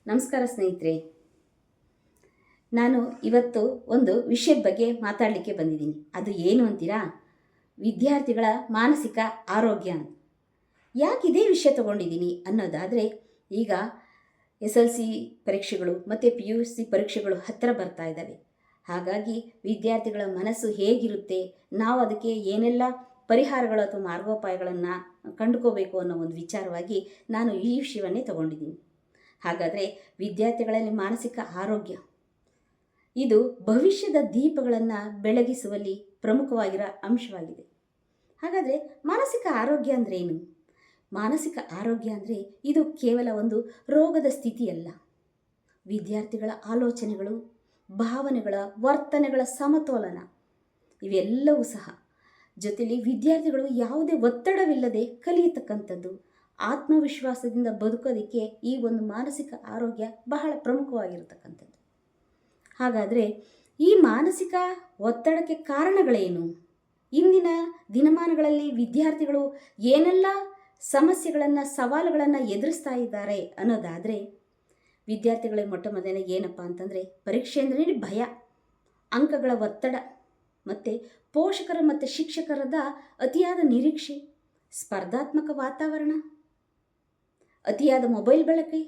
ನಮಸ್ಕಾರ ಸ್ನೇಹಿತರೆ. ನಾನು ಇವತ್ತು ಒಂದು ವಿಷಯದ ಬಗ್ಗೆ ಮಾತಾಡಲಿಕ್ಕೆ ಬಂದಿದ್ದೀನಿ. ಅದು ಏನು ಅಂತೀರಾ? ವಿದ್ಯಾರ್ಥಿಗಳ ಮಾನಸಿಕ ಆರೋಗ್ಯ ಅಂತ. ಯಾಕೆ ಇದೇ ವಿಷಯ ತಗೊಂಡಿದ್ದೀನಿ ಅನ್ನೋದಾದರೆ, ಈಗ SLC ಪರೀಕ್ಷೆಗಳು ಮತ್ತು PUC ಪರೀಕ್ಷೆಗಳು ಹತ್ತಿರ ಬರ್ತಾ ಇದ್ದಾವೆ. ಹಾಗಾಗಿ ವಿದ್ಯಾರ್ಥಿಗಳ ಮನಸ್ಸು ಹೇಗಿರುತ್ತೆ, ನಾವು ಅದಕ್ಕೆ ಏನೆಲ್ಲ ಪರಿಹಾರಗಳು ಅಥವಾ ಮಾರ್ಗೋಪಾಯಗಳನ್ನು ಕಂಡುಕೋಬೇಕು ಅನ್ನೋ ಒಂದು ವಿಚಾರವಾಗಿ ನಾನು ಈ ವಿಷಯವನ್ನೇ ತಗೊಂಡಿದ್ದೀನಿ. ಹಾಗಾದರೆ ವಿದ್ಯಾರ್ಥಿಗಳಲ್ಲಿ ಮಾನಸಿಕ ಆರೋಗ್ಯ ಇದು ಭವಿಷ್ಯದ ದೀಪಗಳನ್ನು ಬೆಳಗಿಸುವಲ್ಲಿ ಪ್ರಮುಖವಾಗಿರೋ ಅಂಶವಾಗಿದೆ. ಹಾಗಾದರೆ ಮಾನಸಿಕ ಆರೋಗ್ಯ ಅಂದರೆ ಏನು? ಮಾನಸಿಕ ಆರೋಗ್ಯ ಅಂದರೆ ಇದು ಕೇವಲ ಒಂದು ರೋಗದ ಸ್ಥಿತಿಯಲ್ಲ. ವಿದ್ಯಾರ್ಥಿಗಳ ಆಲೋಚನೆಗಳು, ಭಾವನೆಗಳ, ವರ್ತನೆಗಳ ಸಮತೋಲನ ಇವೆಲ್ಲವೂ ಸಹ, ಜೊತೆಲಿ ವಿದ್ಯಾರ್ಥಿಗಳು ಯಾವುದೇ ಒತ್ತಡವಿಲ್ಲದೆ ಕಲಿಯತಕ್ಕಂಥದ್ದು, ಆತ್ಮವಿಶ್ವಾಸದಿಂದ ಬದುಕೋದಕ್ಕೆ ಈ ಒಂದು ಮಾನಸಿಕ ಆರೋಗ್ಯ ಬಹಳ ಪ್ರಮುಖವಾಗಿರತಕ್ಕಂಥದ್ದು. ಹಾಗಾದರೆ ಈ ಮಾನಸಿಕ ಒತ್ತಡಕ್ಕೆ ಕಾರಣಗಳೇನು? ಇಂದಿನ ದಿನಮಾನಗಳಲ್ಲಿ ವಿದ್ಯಾರ್ಥಿಗಳು ಏನೆಲ್ಲ ಸಮಸ್ಯೆಗಳನ್ನು, ಸವಾಲುಗಳನ್ನು ಎದುರಿಸ್ತಾ ಇದ್ದಾರೆ ಅನ್ನೋದಾದರೆ, ವಿದ್ಯಾರ್ಥಿಗಳಿಗೆ ಮೊಟ್ಟ ಮೊದಲನೇ ಏನಪ್ಪ ಅಂತಂದರೆ, ಪರೀಕ್ಷೆ ಅಂದರೆ ಭಯ, ಅಂಕಗಳ ಒತ್ತಡ, ಮತ್ತು ಪೋಷಕರ ಮತ್ತು ಶಿಕ್ಷಕರದ ಅತಿಯಾದ ನಿರೀಕ್ಷೆ, ಸ್ಪರ್ಧಾತ್ಮಕ ವಾತಾವರಣ, ಅತಿಯಾದ ಮೊಬೈಲ್ ಬಳಕೆ,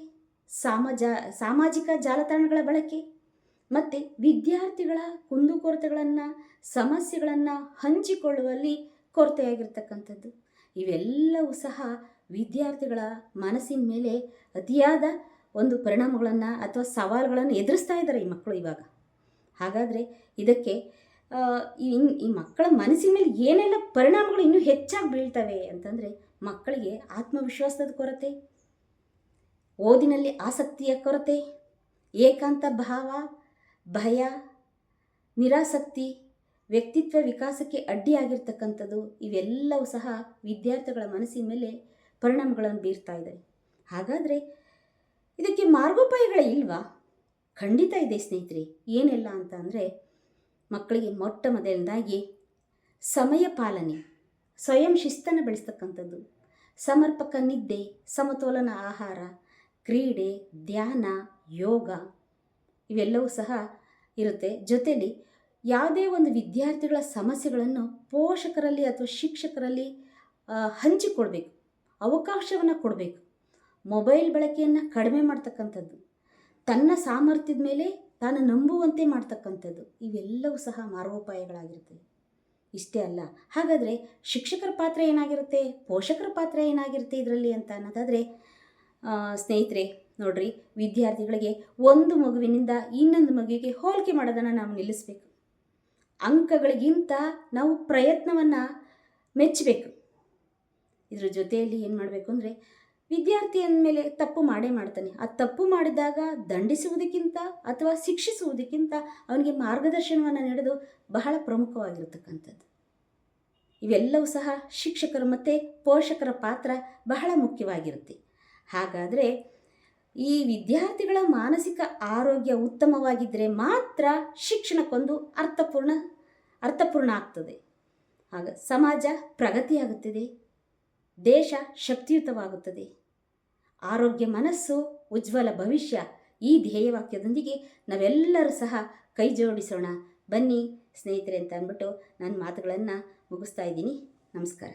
ಸಾಮಾಜಿಕ ಜಾಲತಾಣಗಳ ಬಳಕೆ, ಮತ್ತು ವಿದ್ಯಾರ್ಥಿಗಳ ಕುಂದುಕೊರತೆಗಳನ್ನು, ಸಮಸ್ಯೆಗಳನ್ನು ಹಂಚಿಕೊಳ್ಳುವಲ್ಲಿ ಕೊರತೆಯಾಗಿರ್ತಕ್ಕಂಥದ್ದು. ಇವೆಲ್ಲವೂ ಸಹ ವಿದ್ಯಾರ್ಥಿಗಳ ಮನಸ್ಸಿನ ಮೇಲೆ ಅತಿಯಾದ ಒಂದು ಪರಿಣಾಮಗಳನ್ನು ಅಥವಾ ಸವಾಲುಗಳನ್ನು ಎದುರಿಸ್ತಾ ಇದ್ದಾರೆ ಈ ಮಕ್ಕಳು ಇವಾಗ. ಹಾಗಾದರೆ ಇದಕ್ಕೆ ಈ ಮಕ್ಕಳ ಮನಸ್ಸಿನ ಮೇಲೆ ಏನೆಲ್ಲ ಪರಿಣಾಮಗಳು ಇನ್ನೂ ಹೆಚ್ಚಾಗಿ ಬೀಳ್ತವೆ ಅಂತಂದರೆ, ಮಕ್ಕಳಿಗೆ ಆತ್ಮವಿಶ್ವಾಸದ ಕೊರತೆ, ಓದಿನಲ್ಲಿ ಆಸಕ್ತಿಯ ಕೊರತೆ, ಏಕಾಂತ ಭಾವ, ಭಯ, ನಿರಾಸಕ್ತಿ, ವ್ಯಕ್ತಿತ್ವ ವಿಕಾಸಕ್ಕೆ ಅಡ್ಡಿಯಾಗಿರ್ತಕ್ಕಂಥದ್ದು ಇವೆಲ್ಲವೂ ಸಹ ವಿದ್ಯಾರ್ಥಿಗಳ ಮನಸ್ಸಿನ ಮೇಲೆ ಪರಿಣಾಮಗಳನ್ನು ಬೀರ್ತಾ ಇದೆ. ಹಾಗಾದರೆ ಇದಕ್ಕೆ ಮಾರ್ಗೋಪಾಯಗಳೇ ಇಲ್ವಾ? ಖಂಡಿತ ಇದೆ ಸ್ನೇಹಿತರೆ. ಏನೆಲ್ಲ ಅಂತ ಅಂದರೆ, ಮಕ್ಕಳಿಗೆ ಮೊಟ್ಟ ಮೊದಲನೇದಾಗಿ ಸಮಯ ಪಾಲನೆ, ಸ್ವಯಂ ಶಿಸ್ತನ್ನು ಬೆಳೆಸ್ತಕ್ಕಂಥದ್ದು, ಸಮರ್ಪಕ ನಿದ್ದೆ, ಸಮತೋಲನ ಆಹಾರ, ಕ್ರೀಡೆ, ಧ್ಯಾನ, ಯೋಗ ಇವೆಲ್ಲವೂ ಸಹ ಇರುತ್ತೆ. ಜೊತೆಯಲ್ಲಿ ಯಾವುದೇ ಒಂದು ವಿದ್ಯಾರ್ಥಿಗಳ ಸಮಸ್ಯೆಗಳನ್ನು ಪೋಷಕರಲ್ಲಿ ಅಥವಾ ಶಿಕ್ಷಕರಲ್ಲಿ ಹಂಚಿಕೊಡ್ಬೇಕು, ಅವಕಾಶವನ್ನು ಕೊಡಬೇಕು. ಮೊಬೈಲ್ ಬಳಕೆಯನ್ನು ಕಡಿಮೆ ಮಾಡ್ತಕ್ಕಂಥದ್ದು, ತನ್ನ ಸಾಮರ್ಥ್ಯದ ಮೇಲೆ ತಾನು ನಂಬುವಂತೆ ಮಾಡ್ತಕ್ಕಂಥದ್ದು ಇವೆಲ್ಲವೂ ಸಹ ಮಾರ್ಗೋಪಾಯಗಳಾಗಿರ್ತವೆ. ಇಷ್ಟೇ ಅಲ್ಲ, ಹಾಗಾದರೆ ಶಿಕ್ಷಕರ ಪಾತ್ರ ಏನಾಗಿರುತ್ತೆ, ಪೋಷಕರ ಪಾತ್ರ ಏನಾಗಿರುತ್ತೆ ಇದರಲ್ಲಿ ಅಂತ ಅನ್ನೋದಾದರೆ, ಸ್ನೇಹಿತರೆ ನೋಡ್ರಿ, ವಿದ್ಯಾರ್ಥಿಗಳಿಗೆ ಒಂದು ಮಗುವಿನಿಂದ ಇನ್ನೊಂದು ಮಗುವಿಗೆ ಹೋಲಿಕೆ ಮಾಡೋದನ್ನು ನಾವು ನಿಲ್ಲಿಸಬೇಕು. ಅಂಕಗಳಿಗಿಂತ ನಾವು ಪ್ರಯತ್ನವನ್ನು ಮೆಚ್ಚಬೇಕು. ಇದ್ರ ಜೊತೆಯಲ್ಲಿ ಏನು ಮಾಡಬೇಕು ಅಂದರೆ, ವಿದ್ಯಾರ್ಥಿ ಅಂದಮೇಲೆ ತಪ್ಪು ಮಾಡೇ ಮಾಡ್ತಾನೆ. ಆ ತಪ್ಪು ಮಾಡಿದಾಗ ದಂಡಿಸುವುದಕ್ಕಿಂತ ಅಥವಾ ಶಿಕ್ಷಿಸುವುದಕ್ಕಿಂತ ಅವನಿಗೆ ಮಾರ್ಗದರ್ಶನವನ್ನು ನೀಡೋದು ಬಹಳ ಪ್ರಮುಖವಾಗಿರತಕ್ಕಂಥದ್ದು. ಇವೆಲ್ಲವೂ ಸಹ ಶಿಕ್ಷಕರು ಮತ್ತು ಪೋಷಕರ ಪಾತ್ರ ಬಹಳ ಮುಖ್ಯವಾಗಿರುತ್ತೆ. ಹಾಗಾದರೆ ಈ ವಿದ್ಯಾರ್ಥಿಗಳ ಮಾನಸಿಕ ಆರೋಗ್ಯ ಉತ್ತಮವಾಗಿದ್ದರೆ ಮಾತ್ರ ಶಿಕ್ಷಣಕ್ಕೊಂದು ಅರ್ಥಪೂರ್ಣ ಆಗ್ತದೆ. ಆಗ ಸಮಾಜ ಪ್ರಗತಿಯಾಗುತ್ತದೆ, ದೇಶ ಶಕ್ತಿಯುತವಾಗುತ್ತದೆ. ಆರೋಗ್ಯ ಮನಸ್ಸು, ಉಜ್ವಲ ಭವಿಷ್ಯ, ಈ ಧ್ಯೇಯವಾಕ್ಯದೊಂದಿಗೆ ನಾವೆಲ್ಲರೂ ಸಹ ಕೈ ಜೋಡಿಸೋಣ ಬನ್ನಿ ಸ್ನೇಹಿತರೆ ಅಂತ ಅಂದ್ಬಿಟ್ಟು ನನ್ನ ಮಾತುಗಳನ್ನು ಮುಗಿಸ್ತಾ ಇದ್ದೀನಿ. ನಮಸ್ಕಾರ.